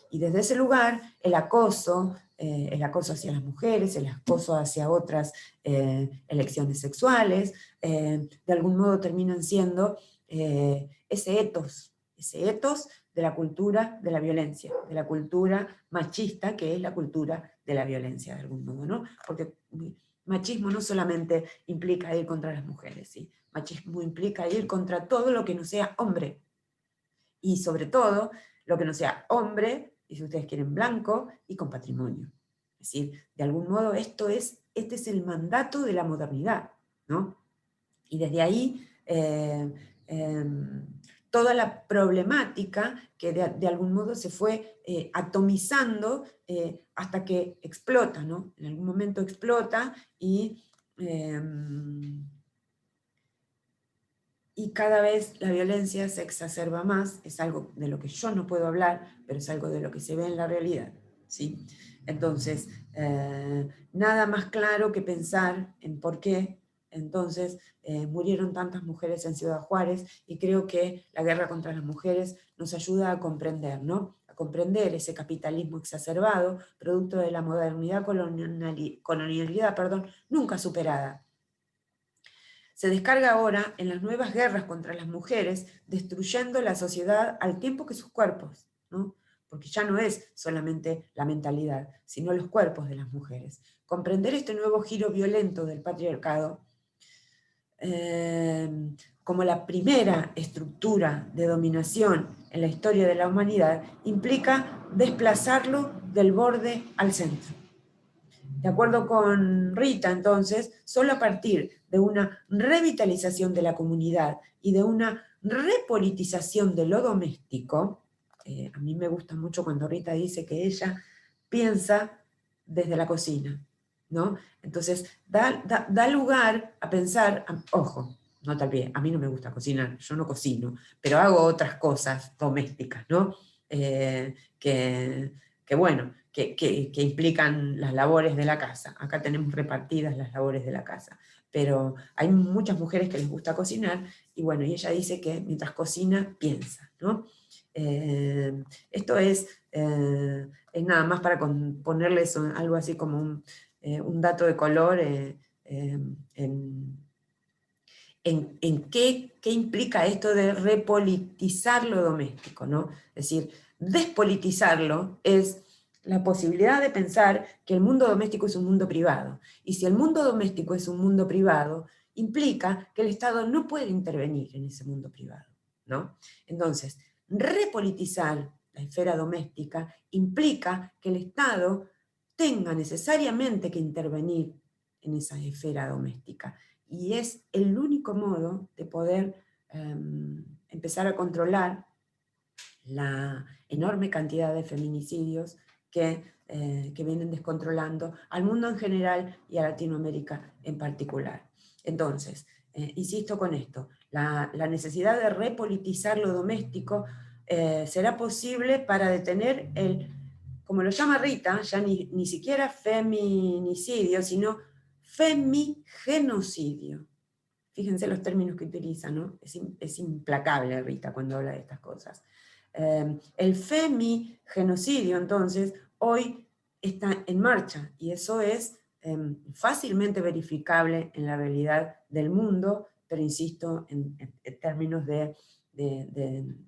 Y desde ese lugar el acoso hacia las mujeres, el acoso hacia otras elecciones sexuales, de algún modo terminan siendo ese etos de la cultura de la violencia, de la cultura machista, que es la cultura de la violencia, de algún modo, ¿no? Porque machismo no solamente implica ir contra las mujeres, ¿sí? Machismo implica ir contra todo lo que no sea hombre, y sobre todo lo que no sea hombre, y si ustedes quieren blanco, y con patrimonio. Es decir, de algún modo este es el mandato de la modernidad, ¿no? Y desde ahí toda la problemática que de algún modo se fue atomizando hasta que explota, ¿no? En algún momento explota y cada vez la violencia se exacerba más. Es algo de lo que yo no puedo hablar, pero es algo de lo que se ve en la realidad, ¿sí? Entonces, nada más claro que pensar en por qué entonces murieron tantas mujeres en Ciudad Juárez, y creo que la guerra contra las mujeres nos ayuda a comprender, ¿no? A comprender ese capitalismo exacerbado, producto de la modernidad colonialidad, nunca superada. Se descarga ahora en las nuevas guerras contra las mujeres, destruyendo la sociedad al tiempo que sus cuerpos, ¿no? Porque ya no es solamente la mentalidad, sino los cuerpos de las mujeres. Comprender este nuevo giro violento del patriarcado como la primera estructura de dominación en la historia de la humanidad implica desplazarlo del borde al centro. De acuerdo con Rita, entonces, solo a partir de una revitalización de la comunidad y de una repolitización de lo doméstico, a mí me gusta mucho cuando Rita dice que ella piensa desde la cocina, ¿no? Entonces, da lugar a pensar, ojo, no tal vez, a mí no me gusta cocinar, yo no cocino, pero hago otras cosas domésticas, ¿no? Que bueno, que implican las labores de la casa. Acá tenemos repartidas las labores de la casa, pero hay muchas mujeres que les gusta cocinar, y bueno, y ella dice que mientras cocina, piensa, ¿no? Esto es nada más para ponerles algo así como un dato de color en qué implica esto de repolitizar lo doméstico, ¿no? Es decir, despolitizarlo es la posibilidad de pensar que el mundo doméstico es un mundo privado. Y si el mundo doméstico es un mundo privado, implica que el Estado no puede intervenir en ese mundo privado, ¿no? Entonces, repolitizar la esfera doméstica implica que el Estado tenga necesariamente que intervenir en esa esfera doméstica. Y es el único modo de poder empezar a controlar la enorme cantidad de feminicidios que vienen descontrolando al mundo en general y a Latinoamérica en particular. Entonces, insisto con esto, la necesidad de repolitizar lo doméstico será posible para detener como lo llama Rita, ya ni siquiera feminicidio, sino femigenocidio. Fíjense los términos que utiliza, ¿no? Es implacable Rita cuando habla de estas cosas. El femigenocidio, entonces, hoy está en marcha, y eso es fácilmente verificable en la realidad del mundo, pero insisto, en términos de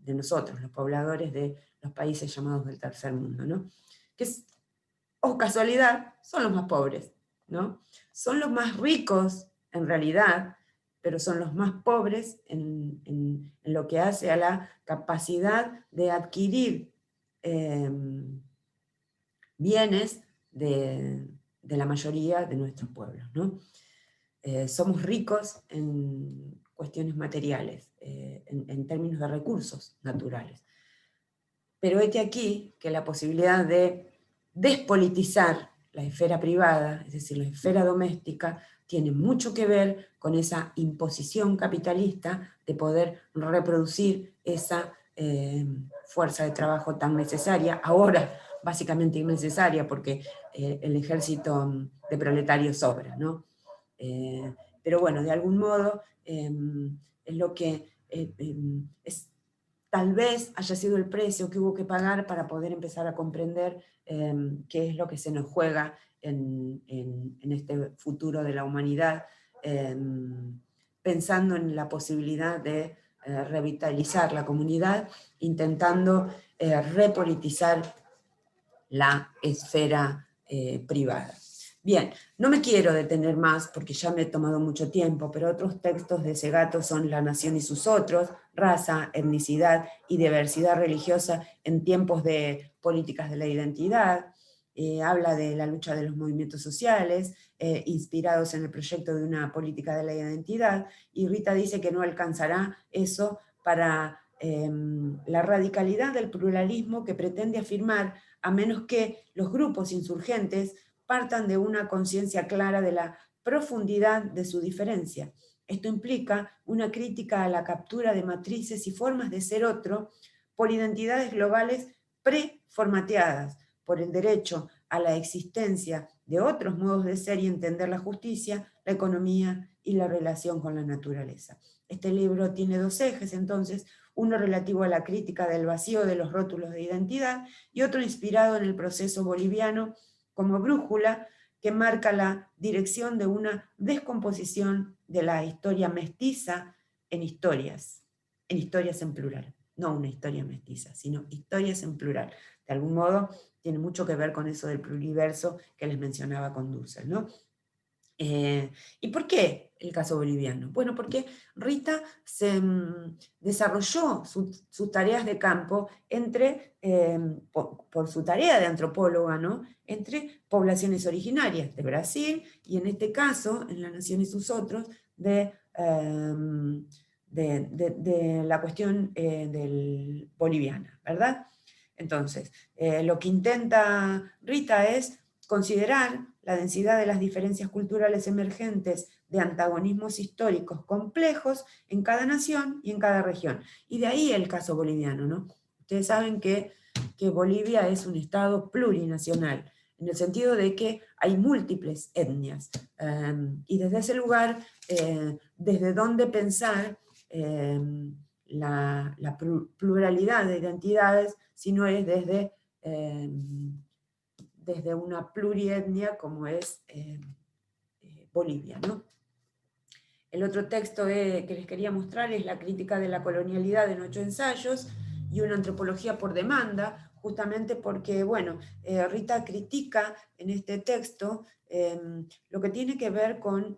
nosotros, los pobladores de los países llamados del tercer mundo, ¿no? Que casualidad, son los más pobres, ¿no? Son los más ricos, en realidad, pero son los más pobres en lo que hace a la capacidad de adquirir bienes de la mayoría de nuestros pueblos, ¿no? Somos ricos en cuestiones materiales, en términos de recursos naturales. Pero aquí que la posibilidad de despolitizar la esfera privada, es decir, la esfera doméstica, tiene mucho que ver con esa imposición capitalista de poder reproducir esa fuerza de trabajo tan necesaria, ahora básicamente innecesaria porque el ejército de proletarios sobra, ¿no? Pero bueno, de algún modo es lo que tal vez haya sido el precio que hubo que pagar para poder empezar a comprender qué es lo que se nos juega en este futuro de la humanidad, pensando en la posibilidad de revitalizar la comunidad, intentando repolitizar la esfera privada. Bien, no me quiero detener más porque ya me he tomado mucho tiempo, pero otros textos de Segato son La nación y sus otros, raza, etnicidad y diversidad religiosa en tiempos de políticas de la identidad. Habla de la lucha de los movimientos sociales, inspirados en el proyecto de una política de la identidad, y Rita dice que no alcanzará eso para la radicalidad del pluralismo que pretende afirmar, a menos que los grupos insurgentes partan de una conciencia clara de la profundidad de su diferencia. Esto implica una crítica a la captura de matrices y formas de ser otro por identidades globales preformateadas, por el derecho a la existencia de otros modos de ser y entender la justicia, la economía y la relación con la naturaleza. Este libro tiene dos ejes, entonces, uno relativo a la crítica del vacío de los rótulos de identidad y otro inspirado en el proceso boliviano como brújula que marca la dirección de una descomposición de la historia mestiza en historias en plural, no una historia mestiza, sino historias en plural. De algún modo tiene mucho que ver con eso del pluriverso que les mencionaba con Dussel, ¿no? ¿Y por qué el caso boliviano? Bueno, porque Rita desarrolló sus tareas de campo por su tarea de antropóloga, ¿no? Entre poblaciones originarias de Brasil y en este caso, en La nación y sus otros, de la cuestión boliviana, ¿verdad? Entonces, lo que intenta Rita es considerar la densidad de las diferencias culturales emergentes de antagonismos históricos complejos en cada nación y en cada región. Y de ahí el caso boliviano, ¿no? Ustedes saben que Bolivia es un estado plurinacional, en el sentido de que hay múltiples etnias. Y desde ese lugar, desde donde pensar la pluralidad de identidades, si no es desde una plurietnia como es Bolivia, ¿no? El otro texto que les quería mostrar es La crítica de la colonialidad en 8 ensayos y una antropología por demanda, justamente porque, bueno, Rita critica en este texto lo que tiene que ver con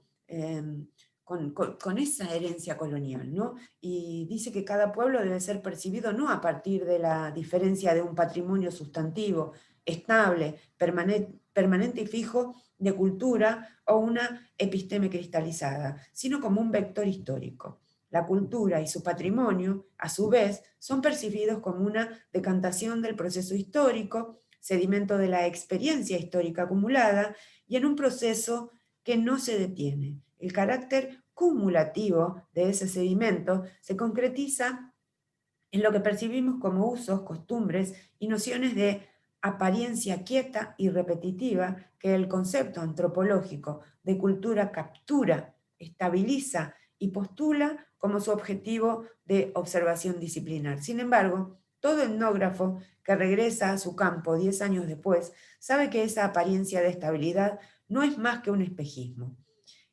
esa herencia colonial, ¿no? Y dice que cada pueblo debe ser percibido no a partir de la diferencia de un patrimonio sustantivo, estable, permanente y fijo de cultura o una episteme cristalizada, sino como un vector histórico. La cultura y su patrimonio, a su vez, son percibidos como una decantación del proceso histórico, sedimento de la experiencia histórica acumulada, y en un proceso que no se detiene. El carácter cumulativo de ese sedimento se concretiza en lo que percibimos como usos, costumbres y nociones de apariencia quieta y repetitiva que el concepto antropológico de cultura captura, estabiliza y postula como su objetivo de observación disciplinar. Sin embargo, todo etnógrafo que regresa a su campo 10 años después sabe que esa apariencia de estabilidad no es más que un espejismo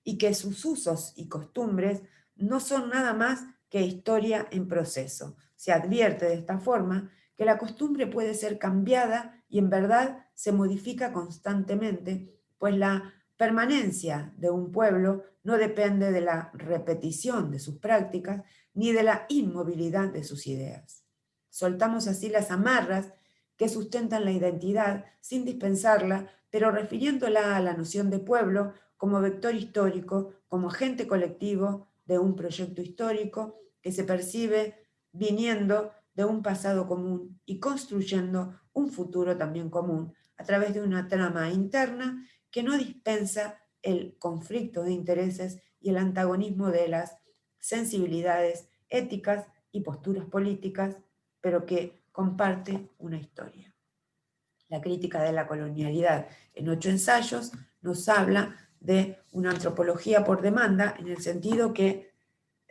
y que sus usos y costumbres no son nada más que historia en proceso. Se advierte de esta forma que la costumbre puede ser cambiada y en verdad se modifica constantemente, pues la permanencia de un pueblo no depende de la repetición de sus prácticas ni de la inmovilidad de sus ideas. Soltamos así las amarras que sustentan la identidad sin dispensarla, pero refiriéndola a la noción de pueblo como vector histórico, como agente colectivo de un proyecto histórico que se percibe viniendo de un pasado común y construyendo un futuro también común a través de una trama interna que no dispensa el conflicto de intereses y el antagonismo de las sensibilidades éticas y posturas políticas, pero que comparte una historia. La crítica de la colonialidad en 8 ensayos nos habla de una antropología por demanda, en el sentido que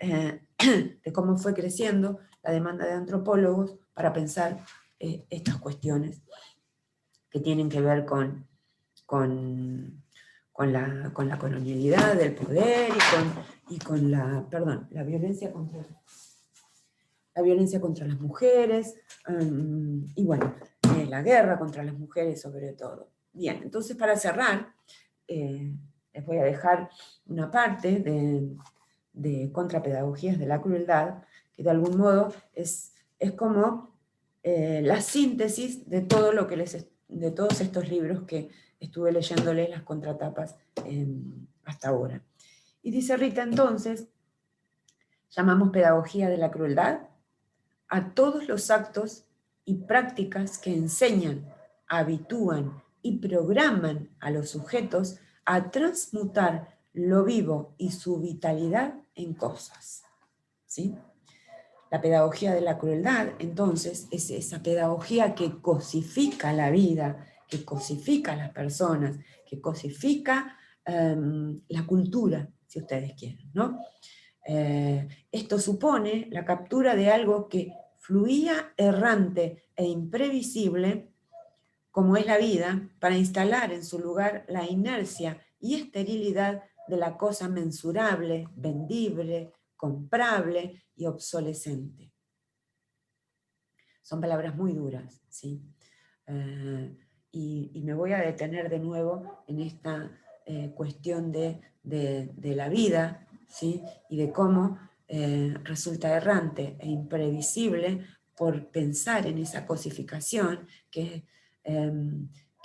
de cómo fue creciendo la demanda de antropólogos para pensar estas cuestiones que tienen que ver con la colonialidad, el poder y con la violencia contra las mujeres, y bueno, la guerra contra las mujeres sobre todo. Bien, entonces para cerrar, les voy a dejar una parte de Contrapedagogías de la Crueldad, que de algún modo es como la síntesis de todo lo que de todos estos libros que estuve leyéndoles las contratapas hasta ahora. Y dice Rita entonces: llamamos pedagogía de la crueldad a todos los actos y prácticas que enseñan, habitúan y programan a los sujetos a transmutar lo vivo y su vitalidad en cosas. ¿Sí? La pedagogía de la crueldad, entonces, es esa pedagogía que cosifica la vida, que cosifica a las personas, que cosifica la cultura, si ustedes quieren, ¿no? Esto supone la captura de algo que fluía errante e imprevisible, como es la vida, para instalar en su lugar la inercia y esterilidad de la cosa mensurable, vendible, comprable y obsolescente. Son palabras muy duras, ¿sí? Y me voy a detener de nuevo en esta cuestión de la vida, ¿sí? Y de cómo resulta errante e imprevisible por pensar en esa cosificación que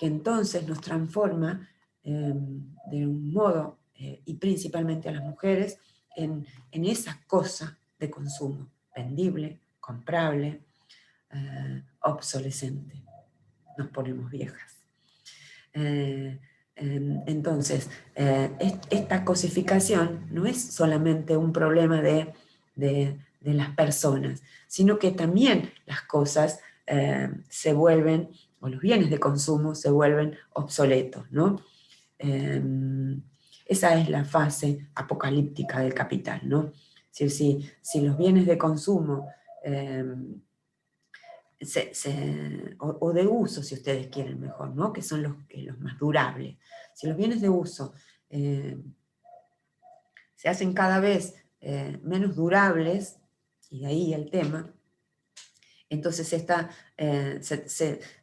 entonces nos transforma de un modo, y principalmente a las mujeres, en esa cosa de consumo, vendible, comprable, obsolescente. Nos ponemos viejas. Entonces, esta cosificación no es solamente un problema de las personas, sino que también las cosas se vuelven, o los bienes de consumo se vuelven obsoletos, ¿no? Esa es la fase apocalíptica del capital, ¿no? Si los bienes de consumo o de uso, si ustedes quieren mejor, ¿no? Que son los más durables. Si los bienes de uso se hacen cada vez menos durables, y de ahí el tema, entonces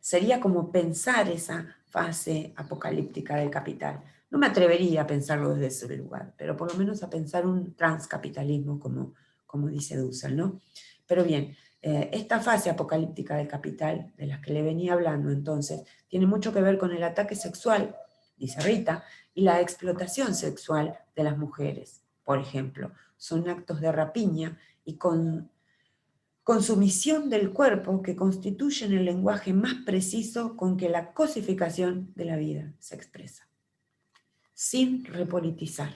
sería como pensar esa fase apocalíptica del capital. No me atrevería a pensarlo desde ese lugar, pero por lo menos a pensar un transcapitalismo, como dice Dussel, ¿no? Pero bien, esta fase apocalíptica del capital, de la que le venía hablando entonces, tiene mucho que ver con el ataque sexual, dice Rita, y la explotación sexual de las mujeres, por ejemplo. Son actos de rapiña y consumición del cuerpo que constituyen el lenguaje más preciso con que la cosificación de la vida se expresa. Sin repolitizar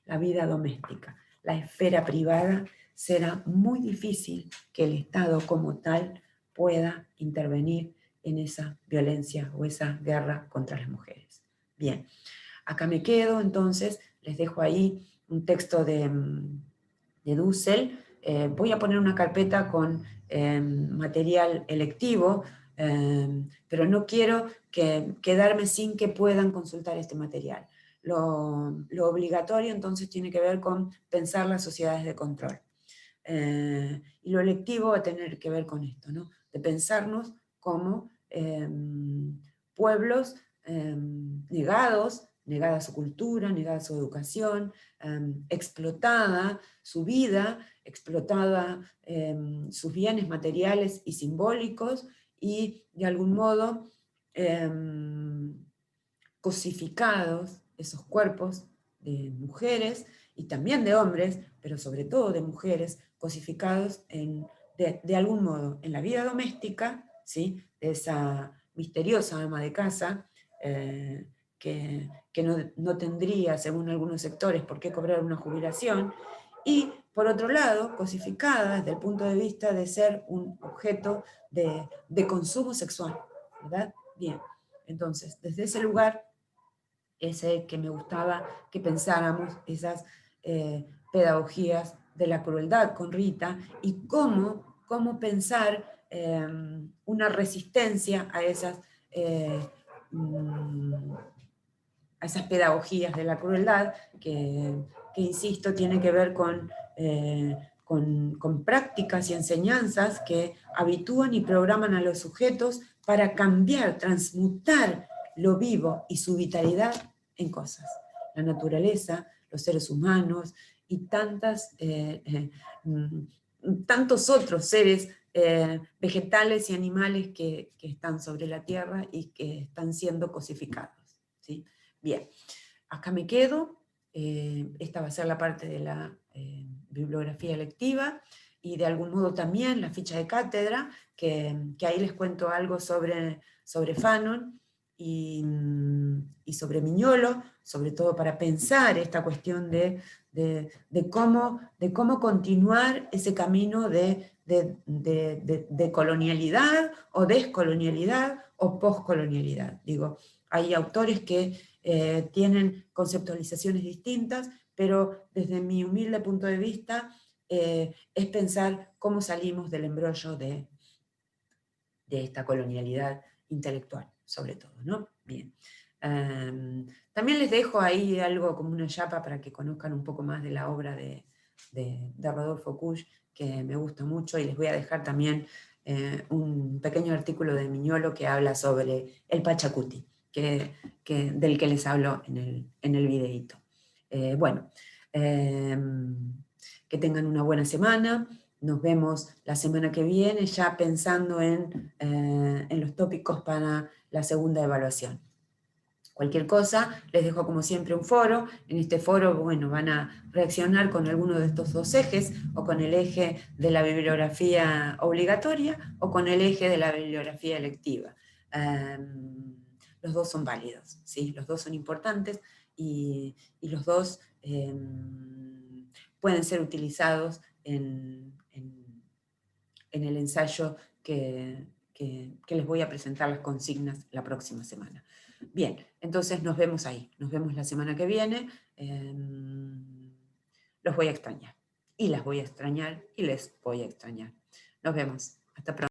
la vida doméstica, la esfera privada, será muy difícil que el Estado como tal pueda intervenir en esa violencia o esa guerra contra las mujeres. Bien, acá me quedo, entonces les dejo ahí un texto de Dussel. Voy a poner una carpeta con material electivo, pero no quiero quedarme sin que puedan consultar este material. Lo obligatorio entonces tiene que ver con pensar las sociedades de control. Y lo electivo va a tener que ver con esto, ¿no? De pensarnos como pueblos negada su cultura, negada su educación, explotada su vida, explotada sus bienes materiales y simbólicos, y de algún modo cosificados esos cuerpos de mujeres y también de hombres, pero sobre todo de mujeres, cosificados de algún modo en la vida doméstica, ¿sí? De esa misteriosa ama de casa, que no tendría, según algunos sectores, por qué cobrar una jubilación, y por otro lado, cosificada desde el punto de vista de ser un objeto de consumo sexual, ¿verdad? Bien, entonces, desde ese lugar, ese que me gustaba que pensáramos, esas pedagogías de la crueldad con Rita, y cómo pensar una resistencia a a esas pedagogías de la crueldad que insisto, tiene que ver con prácticas y enseñanzas que habitúan y programan a los sujetos para cambiar, transmutar lo vivo y su vitalidad en cosas. La naturaleza, los seres humanos y tantos otros seres vegetales y animales que están sobre la tierra y que están siendo cosificados, ¿sí? Bien, acá me quedo. Esta va a ser la parte de la bibliografía lectiva y de algún modo también la ficha de cátedra, que ahí les cuento algo sobre Fanon y sobre Mignolo, sobre todo para pensar esta cuestión de cómo continuar ese camino de colonialidad o descolonialidad o poscolonialidad. Digo, hay autores que tienen conceptualizaciones distintas, pero desde mi humilde punto de vista es pensar cómo salimos del embrollo de esta colonialidad intelectual, sobre todo, ¿no? Bien. También les dejo ahí algo como una chapa para que conozcan un poco más de la obra de Rodolfo Kusch, que me gusta mucho, y les voy a dejar también un pequeño artículo de Mignolo que habla sobre el Pachacuti, del que les hablo en el videíto. Bueno, que tengan una buena semana. Nos vemos la semana que viene ya pensando en los tópicos para la segunda evaluación. Cualquier cosa, les dejo como siempre un foro. En este foro, bueno, van a reaccionar con alguno de estos dos ejes, o con el eje de la bibliografía obligatoria, o con el eje de la bibliografía electiva. Los dos son válidos, ¿sí? Los dos son importantes y los dos pueden ser utilizados en el ensayo que les voy a presentar las consignas la próxima semana. Bien, entonces nos vemos ahí, nos vemos la semana que viene. Los voy a extrañar, y las voy a extrañar, y les voy a extrañar. Nos vemos, hasta pronto.